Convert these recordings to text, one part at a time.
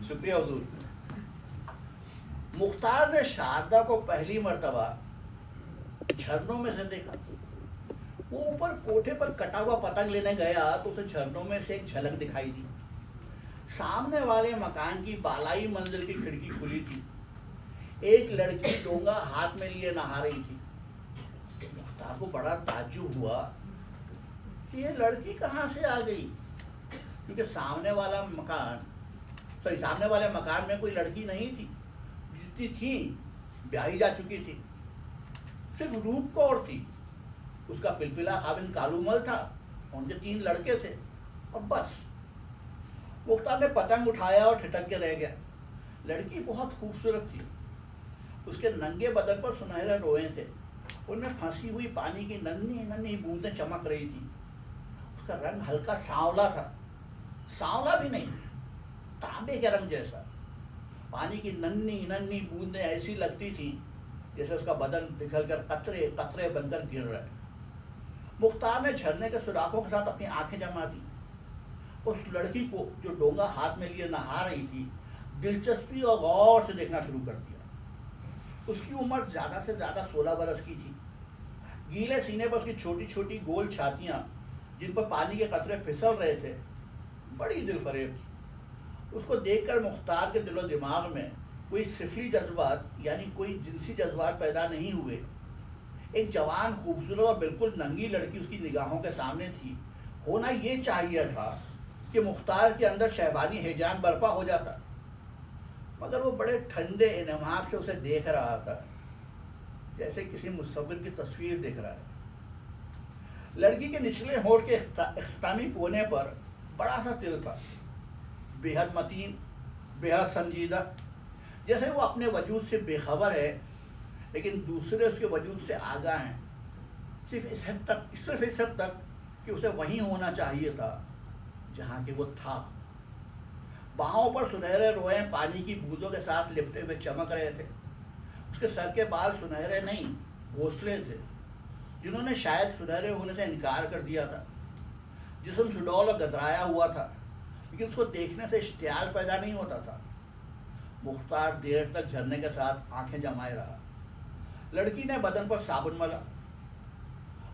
शुक्रिया हुजूर। मुख्तार ने शारदा को पहली मर्तबा झरनों में से देखा। वो ऊपर कोठे पर कटा हुआ पतंग लेने गया तो उसे झरनों में से एक झलक दिखाई दी। सामने वाले मकान की बालाई मंजिल की खिड़की खुली थी। एक लड़की डोंगा हाथ में लिए नहा रही थी। मुख्तार को बड़ा ताज्जुब हुआ कि ये लड़की कहाँ से आ गई, क्योंकि सामने वाले मकान में कोई लड़की नहीं थी। जितनी थी ब्याही जा चुकी थी। सिर्फ रूप कौर थी, उसका पिलपिला खाविंद कालूमल था, उनके 3 लड़के थे और बस। मुख्तार ने पतंग उठाया और ठिठक के रह गया। लड़की बहुत खूबसूरत थी। उसके नंगे बदन पर सुनहरे रोए थे। उनमें फंसी हुई पानी की नन्ही नन्ही बूंदें चमक रही थी। उसका रंग हल्का सांवला था, सांवला भी नहीं, तांबे के रंग जैसा। पानी की नन्ही नन्ही बूंदें ऐसी लगती थी जैसे उसका बदन पिघलकर कतरे कतरे बनकर गिर रहा है। मुख्तार ने झरने के सुराखों के साथ अपनी आंखें जमा दी। उस लड़की को जो डोंगा हाथ में लिए नहा रही थी, दिलचस्पी और गौर से देखना शुरू कर दिया। उसकी उम्र ज्यादा से ज्यादा 16 बरस की थी। गीले सीने पर उसकी छोटी छोटी गोल छातियां, जिन पर पानी के कतरे फिसल रहे थे, बड़ी दिलफरेब थी। उसको देखकर मुख्तार के दिलो दिमाग में कोई सिफली जज्बात यानी कोई जिनसी जज्बात पैदा नहीं हुए। एक जवान, खूबसूरत और बिल्कुल नंगी लड़की उसकी निगाहों के सामने थी। होना ये चाहिए था कि मुख्तार के अंदर शहवानी हिजान बर्पा हो जाता, मगर वो बड़े ठंडे इन्माक से उसे देख रहा था, जैसे किसी मुसव्विर की तस्वीर देख रहा है। लड़की के निचले होंठ के इख्तितामी कोने पर बड़ा सा तिल था, बेहद मतीन, बेहद संजीदा, जैसे वो अपने वजूद से बेखबर है लेकिन दूसरे उसके वजूद से आगाह हैं। सिर्फ इस हद तक कि उसे वहीं होना चाहिए था जहाँ के वो था। बाहों पर सुनहरे रोए पानी की बूंदों के साथ लिपटे हुए चमक रहे थे। उसके सर के बाल सुनहरे नहीं, घोंसले थे, जिन्होंने शायद सुनहरे होने से इनकार कर दिया था। जिस्म सुडौल और गदराया हुआ था, लेकिन उसको देखने से इश्तियाल पैदा नहीं होता था। मुख्तार देर तक झरने के साथ आंखें जमाए रहा। लड़की ने बदन पर साबुन मला।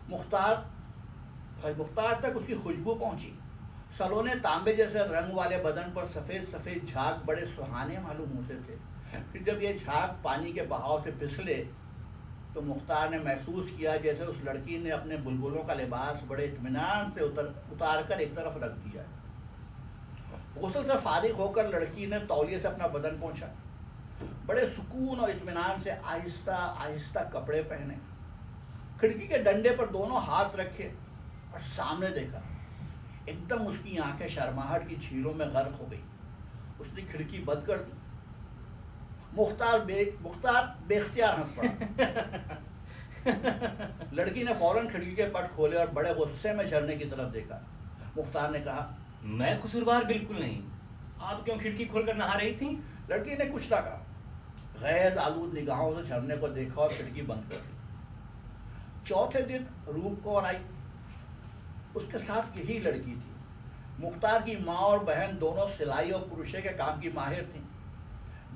मुख्तार तक उसकी खुशबू पहुंची। सलोने तांबे जैसे रंग वाले बदन पर सफ़ेद सफ़ेद झाग बड़े सुहाने मालूम होते थे। फिर जब ये झाग पानी के बहाव से फिसले तो मुख्तार ने महसूस किया जैसे उस लड़की ने अपने बुलबुलों का लिबास बड़े इत्मीनान से उतार कर एक तरफ रख दिया। गुस्ल से फारिग होकर लड़की ने तौलिए से अपना बदन पोंछा। बड़े सुकून और इत्मीनान से आहिस्ता आहिस्ता कपड़े पहने। खिड़की के डंडे पर दोनों हाथ रखे और सामने देखा। एकदम उसकी आंखें शर्माहट की झीलों में गर्क हो गई। उसने खिड़की बंद कर दी। मुख्तार बेख्तियार हंस पड़ा। लड़की ने फौरन खिड़की के पट खोले और बड़े गुस्से में झरने की तरफ देखा। मुख्तार ने कहा, मैं कसूरवार बिल्कुल नहीं। आप क्यों खिड़की खोलकर नहा रही थी? लड़की ने कुछ ना कहा। गैर आलूद निगाहों से झरने को देखा और खिड़की बंद कर दी। चौथे दिन रूप कौर आई। उसके साथ यही लड़की थी। मुख्तार की माँ और बहन दोनों सिलाई और क्रोशे के काम की माहिर थीं।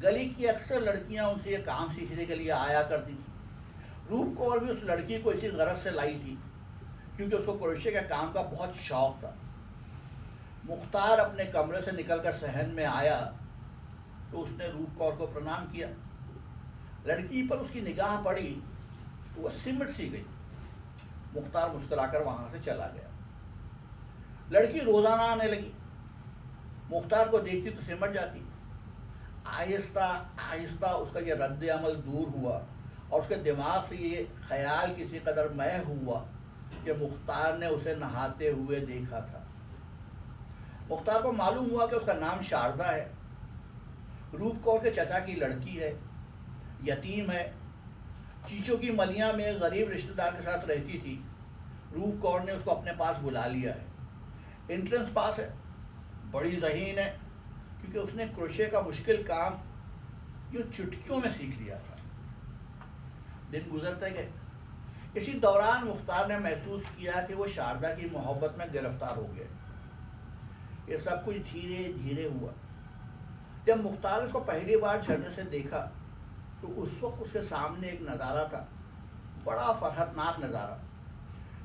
गली की अक्सर लड़कियां उनसे ये काम सीखने के लिए आया करती थीं। रूप कौर भी उस लड़की को इसी गरज से लाई थी, क्योंकि उसको क्रोशे के काम का बहुत शौक था। मुख्तार अपने कमरे से निकलकर सहन में आया तो उसने रूप कौर को प्रणाम किया। लड़की पर उसकी निगाह पड़ी तो वह सिमट सी गई। मुख्तार मुस्कुराकर वहां से चला गया। लड़की रोजाना आने लगी। मुख्तार को देखती तो सिमट जाती। आहिस्ता आहिस्ता उसका यह रद्द अमल दूर हुआ और उसके दिमाग से ये ख्याल किसी कदर महव हुआ कि मुख्तार ने उसे नहाते हुए देखा था। मुख्तार को मालूम हुआ कि उसका नाम शारदा है, रूप कौर के चचा की लड़की है, यतीम है, चीचों की मलिया में एक गरीब रिश्तेदार के साथ रहती थी। रूप कौर ने उसको अपने पास बुला लिया है। एंट्रेंस पास है, बड़ी ज़हीन है, क्योंकि उसने क्रोशे का मुश्किल काम यूँ चुटकियों में सीख लिया था। दिन गुजरते गए। इसी दौरान मुख्तार ने महसूस किया कि वो शारदा की मोहब्बत में गिरफ्तार हो गए। ये सब कुछ धीरे धीरे हुआ। जब मुख्तार ने उसको पहली बार झरने से देखा तो उस वक्त उसके सामने एक नज़ारा था, बड़ा फरहतनाक नज़ारा।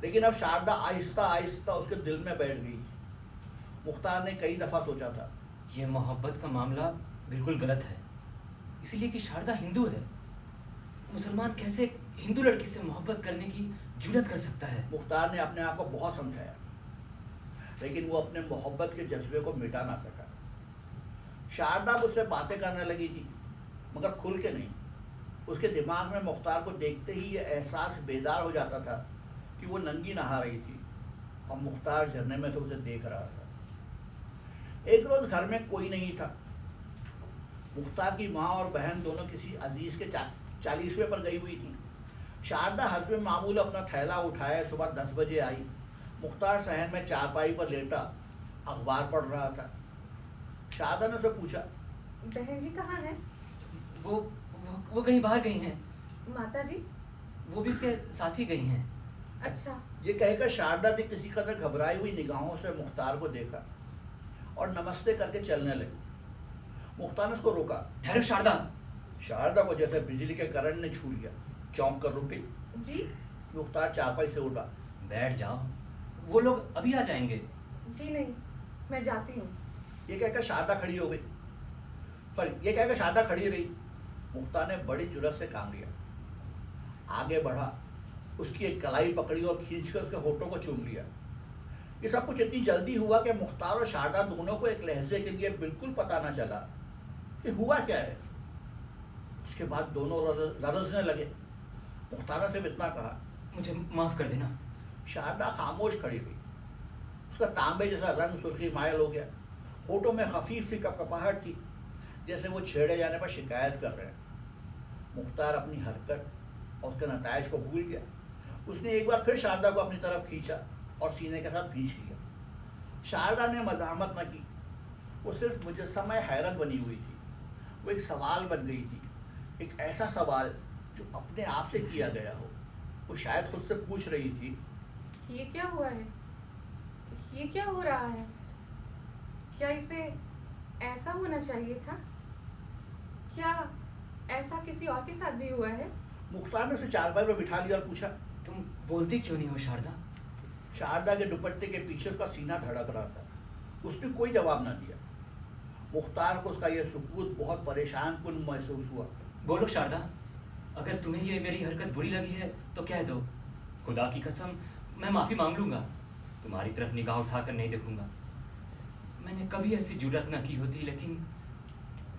लेकिन अब शारदा आहिस्ता आहिस्ता उसके दिल में बैठ गई। मुख्तार ने कई दफ़ा सोचा था, ये मोहब्बत का मामला बिल्कुल गलत है, इसलिए कि शारदा हिंदू है। मुसलमान कैसे एक हिंदू लड़की से मोहब्बत करने की जुर्रत कर सकता है? मुख्तार ने अपने आप को बहुत समझाया, लेकिन वो अपने मोहब्बत के जज्बे को मिटा ना सका। शारदा उससे बातें करने लगी थी, मगर खुल के नहीं। उसके दिमाग में मुख्तार को देखते ही ये एहसास बेदार हो जाता था कि वो नंगी नहा रही थी और मुख्तार झरने में से उसे देख रहा था। एक रोज घर में कोई नहीं था। मुख्तार की माँ और बहन दोनों किसी अजीज के 40वें पर गई हुई थी। शारदा हस्बे मामूल अपना थैला उठाए सुबह 10 बजे आई। मुख्तार सहन में चारपाई पर लेटा अखबार पढ़ रहा था। शारदा ने उसे पूछा, बहन जी कहाँ हैं? वो कहीं बाहर गई हैं। माता जी? वो भी उसके साथ ही गई हैं। अच्छा। ये कहकर शारदा ने किसी कदर घबराई हुई निगाहों से मुख्तार को देखा और नमस्ते करके चलने लगी। मुख्तार ने उसको रोका। ठहरो शारदा। शारदा को जैसे बिजली के करंट ने छू लिया, चौंक कर रुक गई। जी? मुख्तार चारपाई से उठा। बैठ जाओ, वो लोग अभी आ जाएंगे। जी नहीं, मैं जाती हूँ। ये कहकर शारदा खड़ी हो गई। ये कहकर शारदा खड़ी रही। मुख्तार ने बड़ी जुर्रत से काम लिया, आगे बढ़ा, उसकी एक कलाई पकड़ी और खींचकर उसके होठों को चूम लिया। ये सब कुछ इतनी जल्दी हुआ कि मुख्तार और शारदा दोनों को एक लहजे के लिए बिल्कुल पता न चला कि हुआ क्या है। उसके बाद दोनों ररसने लगे। मुख्तार ने सिर्फ इतना कहा, मुझे माफ कर देना। शारदा खामोश खड़ी रही। उसका तांबे जैसा रंग सुर्खी मायल हो गया। होठों में खफीफ सी कपकपाहट थी, जैसे वो छेड़े जाने पर शिकायत कर रहे हैं। मुख्तार अपनी हरकत और उसके नतायज को भूल गया। उसने एक बार फिर शारदा को अपनी तरफ खींचा और सीने के साथ खींच लिया। शारदा ने मज़ाहमत न की, वो सिर्फ मुजस्समा हैरत बनी हुई थी। वो एक सवाल बन गई थी, एक ऐसा सवाल जो अपने आप से किया गया हो। वो शायद खुद से पूछ रही थी, ये क्या हुआ है? ये क्या हो रहा है? क्या इसे ऐसा होना चाहिए था? क्या ऐसा किसी और के साथ भी हुआ है? मुख्तार ने उसे चारपाई पर बिठा लिया और पूछा, तुम बोलती क्यों नहीं हो शारदा? शारदा के दुपट्टे के पीछे उसका सीना धड़क रहा था। उसने कोई जवाब न दिया। मुख्तार को उसका यह सुकूत बहुत परेशान कुन महसूस हुआ। बोलो शारदा, अगर तुम्हें ये मेरी हरकत बुरी लगी है तो कह दो। खुदा की कसम, मैं माफ़ी मांग लूँगा। तुम्हारी तरफ निगाह उठाकर नहीं देखूंगा। मैंने कभी ऐसी जुर्रत न की होती, लेकिन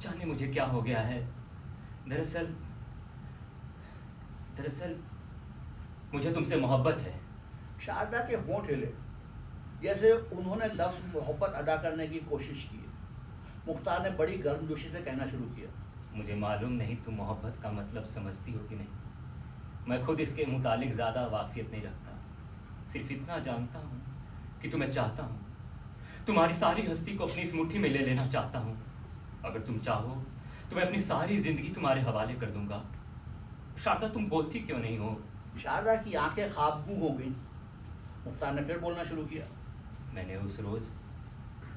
जाने मुझे क्या हो गया है। दरअसल मुझे तुमसे मोहब्बत है। शारदा के होंठ हिले, जैसे उन्होंने लफ्ज़ मोहब्बत अदा करने की कोशिश की। मुख्तार ने बड़ी गर्मजोशी से कहना शुरू किया, मुझे मालूम नहीं तुम मोहब्बत का मतलब समझती हो कि नहीं। मैं खुद इसके मुतालिक ज़्यादा वाक़ियत नहीं रखता। सिर्फ इतना जानता हूँ कि तुम्हें चाहता हूँ। तुम्हारी सारी हस्ती को अपनी इस मुट्ठी में ले लेना चाहता हूँ। अगर तुम चाहो तो मैं अपनी सारी ज़िंदगी तुम्हारे हवाले कर दूंगा। शारदा, तुम बोलती क्यों नहीं हो? शारदा की आंखें ख्वाबगू हो गईं। मुख्तार ने फिर बोलना शुरू किया, मैंने उस रोज़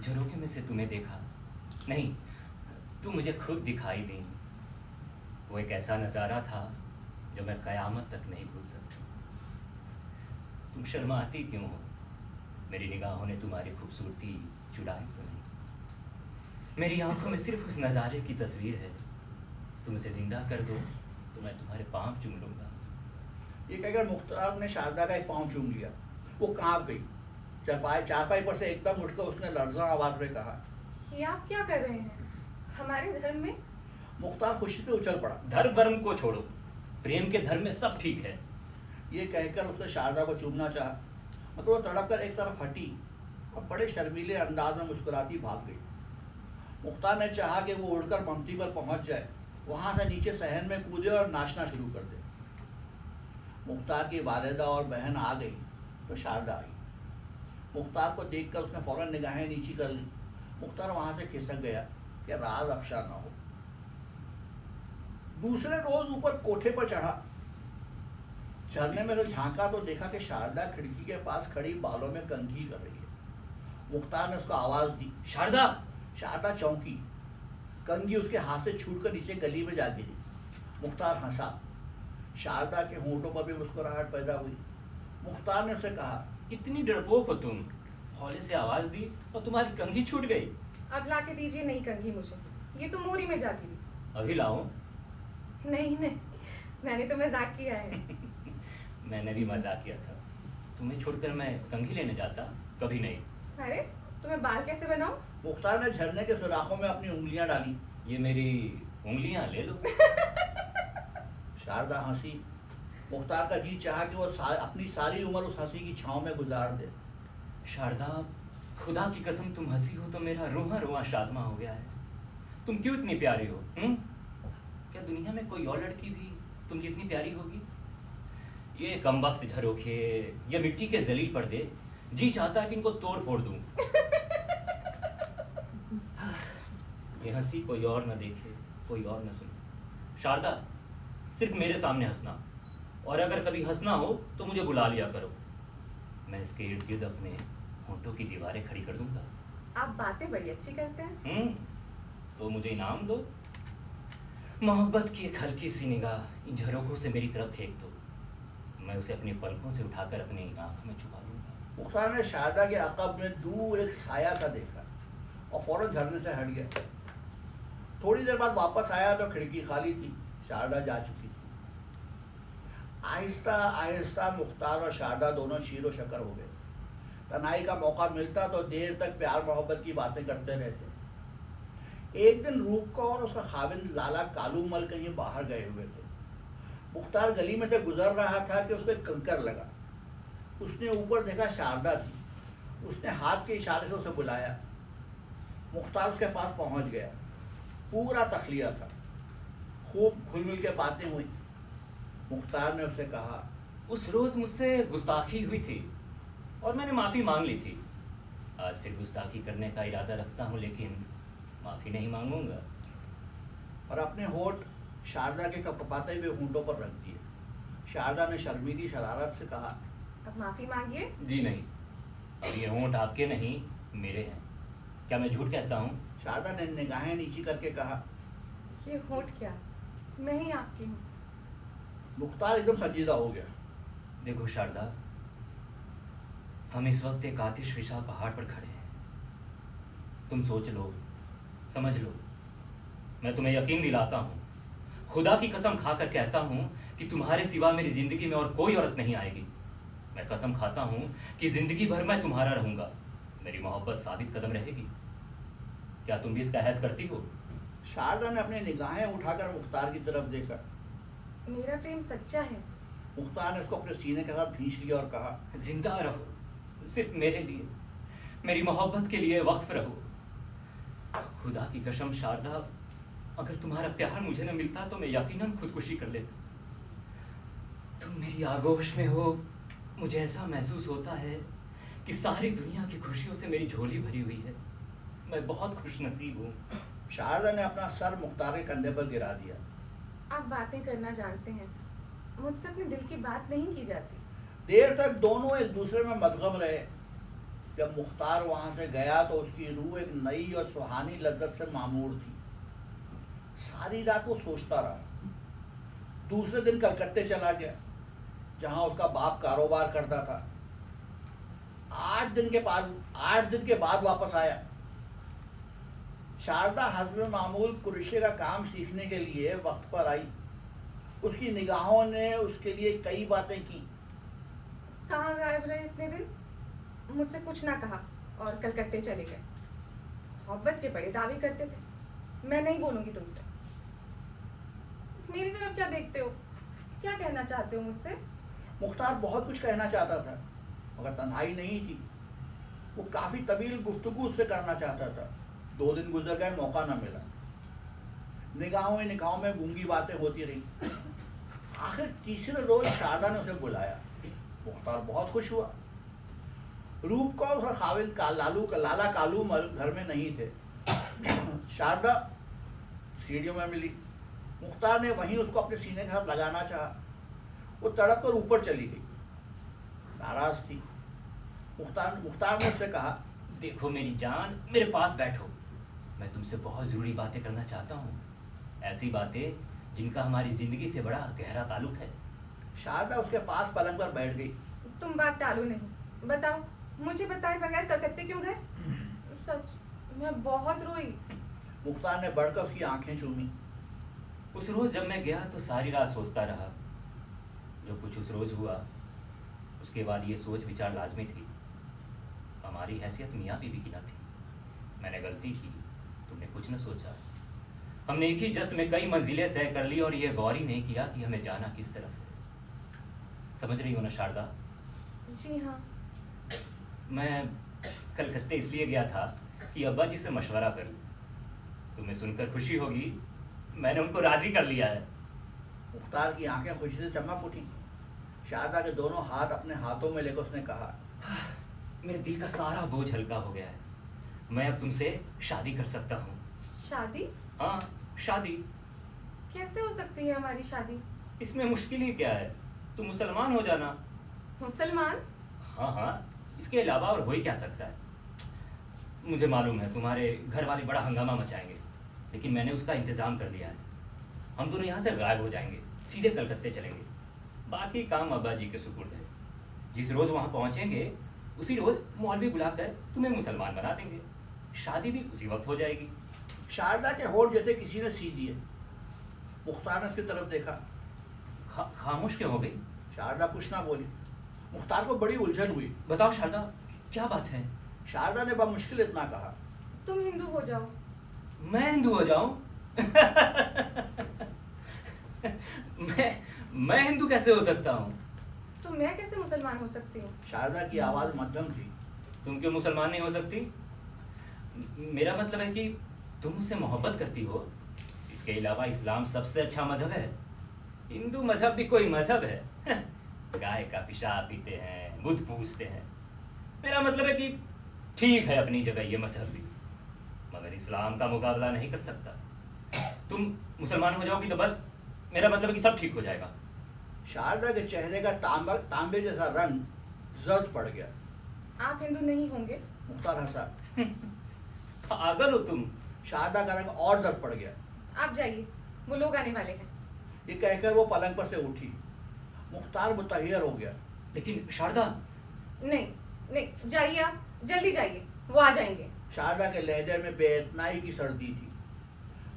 झरोखे में से तुम्हें देखा। नहीं, तुम मुझे खुद दिखाई दी। वो एक ऐसा नज़ारा था जो मैं क़यामत तक नहीं भूल सकता। तुम शर्माती क्यों हो? मेरी निगाहों ने तुम्हारी खूबसूरती चुराई तो नहीं। मेरी आंखों में सिर्फ उस नज़ारे की तस्वीर है। तुम उसे जिंदा कर दो तो मैं तुम्हारे पाँव चूम लूँगा। ये कहकर मुख्तार ने शारदा का एक पाँव चूम लिया। वो कांप गई। चारपाई पर से एकदम उठकर उसने लर्ज़ा आवाज़ में कहा, ये आप क्या कर रहे हैं? हमारे धर्म में? मुख्तार खुशी से उछल पड़ा। धर्म वर्म को छोड़ो, प्रेम के धर्म में सब ठीक है। ये कहकर उसने शारदा को चूमना चाहा, मतलब वो तड़प कर एक तरफ हटी और बड़े शर्मीले अंदाज में मुस्कुराती भाग गई। मुख्तार ने चाहा कि वो उड़कर पंक्ति पर पहुंच जाए, वहां से नीचे सहन में कूदे और नाचना शुरू कर दे। मुख्तार की वालिदा और बहन आ गई तो शारदा आई। मुख्तार को देखकर उसने फौरन निगाहें नीची कर ली। मुख्तार वहां से खिसक गया कि राज अफशा न हो। दूसरे रोज ऊपर कोठे पर चढ़ा। झरने में तो झांका तो देखा कि शारदा खिड़की के पास खड़ी बालों में कंघी कर रही है। मुख्तार ने उसको आवाज दी, शारदा! शारदा चौंकी। कंघी उसके हाथ से छूटकर नीचे गली में जा गिरी। मुख्तार हंसा। शारदा के होंठों पर भी मुस्कुराहट पैदा हुई। मुख्तार ने उसे कहा, कितनी डरपोक हो तुम। हौले से आवाज दी और तुम्हारी कंघी छूट गई। अब ला के दीजिए नई कंघी मुझे, ये तो मोरी में जा गिरी। अभी लाऊं? नहीं नहीं, मैंने तो मजाक किया है। मैंने भी मजाक किया था। तुम्हें छोड़कर मैं कंघी लेने जाता? कभी नहीं। अरे तुम्हें बाल कैसे बनाऊं? मुख्तार ने झरने के सुराखों में अपनी उंगलियां डाली। ये मेरी उंगलियां ले लो। शारदा हंसी। मुख्तार का जी चाहा कि वो अपनी सारी उम्र उस हंसी की छांव में गुजार दे। शारदा, खुदा की कसम तुम हंसी हो तो मेरा रोहा रोहा शादमा हो गया है। तुम क्यों इतनी प्यारी हो? क्या दुनिया में कोई और लड़की भी तुम जितनी प्यारी होगी? ये कमबख्त झरोखे, ये मिट्टी के जलील पर्दे, जी चाहता है कि इनको तोड़ फोड़ दूं। ये हंसी कोई और न देखे, कोई और न सुने। शारदा, सिर्फ मेरे सामने हंसना, और अगर कभी हंसना हो तो मुझे बुला लिया करो। मैं इसके इर्द गिर्द अपने होंठों की दीवारें खड़ी कर दूंगा। आप बातें बड़ी अच्छी करते हैं। तो मुझे इनाम दो। मोहब्बत की एक हल्की सी निगाह इन झरोखों से मेरी तरफ फेंक दो। मैं उसे अपनी पलकों से उठाकर अपनी आंखों में छुपा लूंगा। मुख्तार ने शारदा के अकब में दूर एक साया सा देखा और फौरन झरने से हट गया। थोड़ी देर बाद वापस आया तो खिड़की खाली थी। शारदा जा चुकी थी। आहिस्ता आहिस्ता मुख्तार और शारदा दोनों शीरो शकर हो गए। तन्हाई का मौका मिलता तो देर तक प्यार मोहब्बत की बातें करते रहते। एक दिन रूप कौर और उसका खाविंद लाला कालूमल कहीं बाहर गए हुए थे। मुख्तार गली में से गुजर रहा था कि उसको एक कंकर लगा। उसने ऊपर देखा, शारदा थी। उसने हाथ के इशारे से उसे बुलाया। मुख्तार उसके पास पहुंच गया। पूरा तखलिया था। खूब घुल मिल के बातें हुई। मुख्तार ने उससे कहा, उस रोज मुझसे गुस्ताखी हुई थी और मैंने माफी मांग ली थी। आज फिर गुस्ताखी करने का इरादा रखता हूँ, लेकिन माफी नहीं मांगूंगा। और अपने होठ शारदा के कपकपाते हुए होंठों पर रख दिए। शारदा ने शर्मीली शरारत से कहा, अब माफी मांगिए। जी नहीं, अब ये होंठ आपके नहीं मेरे हैं। क्या मैं झूठ कहता हूँ? शारदा ने निगाहें नीची करके कहा, ये होठ क्या, मैं ही आपकी हूँ। मुख्तार एकदम संजीदा हो गया। देखो शारदा, हम इस वक्त एक आतिश विशा पहाड़ पर खड़े हैं। तुम सोच लो, समझ लो। मैं तुम्हें यकीन दिलाता हूँ, खुदा की कसम खाकर कहता हूँ कि तुम्हारे सिवा मेरी जिंदगी में और कोई औरत नहीं आएगी। मैं कसम खाता हूँ कि जिंदगी भर मैं तुम्हारा रहूंगा। मेरी मोहब्बत साबित कदम रहेगी। क्या तुम भी इसका अहद करती हो? शारदा ने अपनी निगाहें उठाकर मुख्तार की तरफ देखा। मेरा प्रेम सच्चा है। मुख्तार ने उसको अपने सीने के साथ खींच लिया और कहा, जिंदा रहो, सिर्फ मेरे लिए, मेरी मोहब्बत के लिए वक्फ रहो। खुदा की कसम शारदा, अगर तुम्हारा प्यार मुझे न मिलता तो मैं यकीनन खुदकुशी कर लेता। तुम मेरी आगोश में हो। मुझे ऐसा महसूस होता है कि सारी दुनिया की खुशियों से मेरी झोली भरी हुई है। मैं बहुत खुशनसीब हूँ। शारदा ने अपना सर मुख्तार के कंधे पर गिरा दिया। आप बातें करना जानते हैं, मुझसे अपने दिल की बात नहीं की जाती। देर तक दोनों एक दूसरे में मदगम रहे। जब मुख्तार वहां से गया तो उसकी रूह एक नई और सुहानी लज्जत से मामूर थी। सारी रात वो सोचता रहा। दूसरे दिन कलकत्ते चला गया, जहां उसका बाप कारोबार करता था। 8 दिन के बाद वापस आया। शारदा हस्ब मामूल कुरेशी का काम सीखने के लिए वक्त पर आई। उसकी निगाहों ने उसके लिए कई बातें की। कहाँ गायब रहे इतने दिन? मुझसे कुछ ना कहा और कलकत्ते चले गए। मोहब्बत के बड़े दावे करते थे। मैं नहीं बोलूंगी तुमसे। मेरी तरफ क्या देखते हो? क्या कहना चाहते हो मुझसे? मुख्तार बहुत कुछ कहना चाहता था, मगर तन्हाई नहीं थी। वो काफी तवील गुफ्तगू उससे करना चाहता था। 2 दिन गुजर गए, मौका न मिला। निगाहों में गूंगी बातें होती रही। आखिर तीसरे रोज शारदा ने उसे बुलाया। मुख्तार बहुत खुश हुआ। रूप कौर और खाविंद लाला कालूमल घर में नहीं थे। शारदा सीढ़ियों में मिली। मुख्तार ने वहीं उसको अपने सीने के साथ लगाना चाहा। वो तड़प कर ऊपर चली गई। नाराज थी। मुख्तार ने उससे कहा, देखो मेरी जान, मेरे पास बैठो। मैं तुमसे बहुत ज़रूरी बातें करना चाहता हूँ, ऐसी बातें जिनका हमारी ज़िंदगी से बड़ा गहरा ताल्लुक है। शारदा उसके पास पलंग पर बैठ गई। तुम बात टालो नहीं, बताओ, मुझे बताए बगैर कलकत्ते क्यों गए? सच, मैं बहुत रोई। मुख्तार ने बढ़कर उसकी आंखें चूमी। उस रोज़ जब मैं गया तो सारी रात सोचता रहा। जो कुछ उस रोज़ हुआ उसके बाद ये सोच विचार लाजमी थी। हमारी हैसियत मियाँ बीवी की न थी। मैंने गलती की, तुमने कुछ न सोचा। हमने एक ही जश्न में कई मंजिलें तय कर ली और ये गौर ही नहीं किया कि हमें जाना किस तरफ है। समझ रही हो ना शारदा? जी हाँ। मैं कलकत्ते इसलिए गया था कि अब्बा जी से मशवरा करूं। तुम्हें सुनकर खुशी होगी, मैंने उनको राजी कर लिया है। मुख्तार की आंखें खुशी से चमक उठी। शारदा के दोनों हाथ अपने हाथों में लेकर उसने कहा, मेरे दिल का सारा बोझ हल्का हो गया है। मैं अब तुमसे शादी कर सकता हूँ। शादी? हाँ, शादी। कैसे हो सकती है हमारी शादी? इसमें मुश्किल ही क्या है? तुम मुसलमान हो जाना। मुसलमान? हाँ हाँ, इसके अलावा और हो ही क्या सकता है? मुझे मालूम है तुम्हारे घर वाले बड़ा हंगामा मचाएंगे, लेकिन मैंने उसका इंतज़ाम कर लिया है। हम दोनों यहाँ से गायब हो जाएंगे, सीधे कलकत्ते चलेंगे। बाकी काम अब्बा जी के सुपुर्द है। जिस रोज़ वहाँ पहुँचेंगे उसी रोज़ मौलवी बुलाकर तुम्हें मुसलमान बना देंगे। शादी भी उसी वक्त हो जाएगी। शारदा के होठ जैसे किसी ने सी दिए। मुख्तार ने उसकी तरफ देखा। खामोश क्यों हो गई? शारदा कुछ ना बोली। मुख्तार को बड़ी उलझन हुई। बताओ शारदा, क्या बात है? शारदा ने बमुश्किल इतना कहा, तुम हिंदू हो जाओ। मैं हिंदू हो जाऊं? मैं हिंदू कैसे हो सकता हूँ? तो मैं कैसे मुसलमान हो सकती हूँ? शारदा की आवाज मध्यम थी। तुम क्यों मुसलमान नहीं हो सकती? मेरा मतलब है कि तुम मुझसे मोहब्बत करती हो। इसके अलावा इस्लाम सबसे अच्छा मजहब है। हिंदू मजहब भी कोई मजहब है? गाय का पेशाब पीते हैं, बुत पूजते हैं। मेरा मतलब है कि ठीक है अपनी जगह ये मजहब भी, मगर इस्लाम का मुकाबला नहीं कर सकता। तुम मुसलमान हो जाओगी तो बस मेरा मतलब है कि सब ठीक हो जाएगा। शारदा के चेहरे का तांबे जैसा रंग जर्द पड़ गया। आप हिंदू नहीं होंगे? मुख्तार हंसा। पागल हो तुम। शारदा का रंग और जर्द पड़ गया। आप जाइए, वो लोग आने वाले हैं। ये कहकर वो पलंग पर से उठी। मुख्तार मुतहियर हो गया। लेकिन शारदा। नहीं नहीं, जाइए आप, जल्दी जाइए, वो आ जाएंगे। शारदा के लहजे में बेइतनाई की सर्दी थी।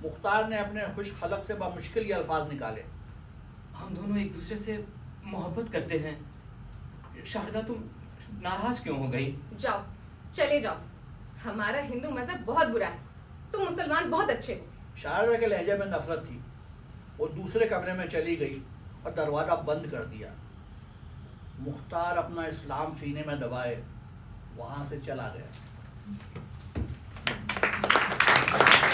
मुख्तार ने अपने खुश खलक से बमुश्किल ये अल्फाज निकाले, हम दोनों एक दूसरे से मोहब्बत करते हैं। शारदा तुम नाराज क्यों हो गई? जाओ, चले जाओ। हमारा हिंदू मजहब बहुत बुरा है, तुम मुसलमान बहुत अच्छे हो। शारदा के लहजे में नफरत थी। वो दूसरे कमरे में चली गई और दरवाज़ा बंद कर दिया। मुख्तार अपना इस्लाम सीने में दबाए वहाँ से चला गया।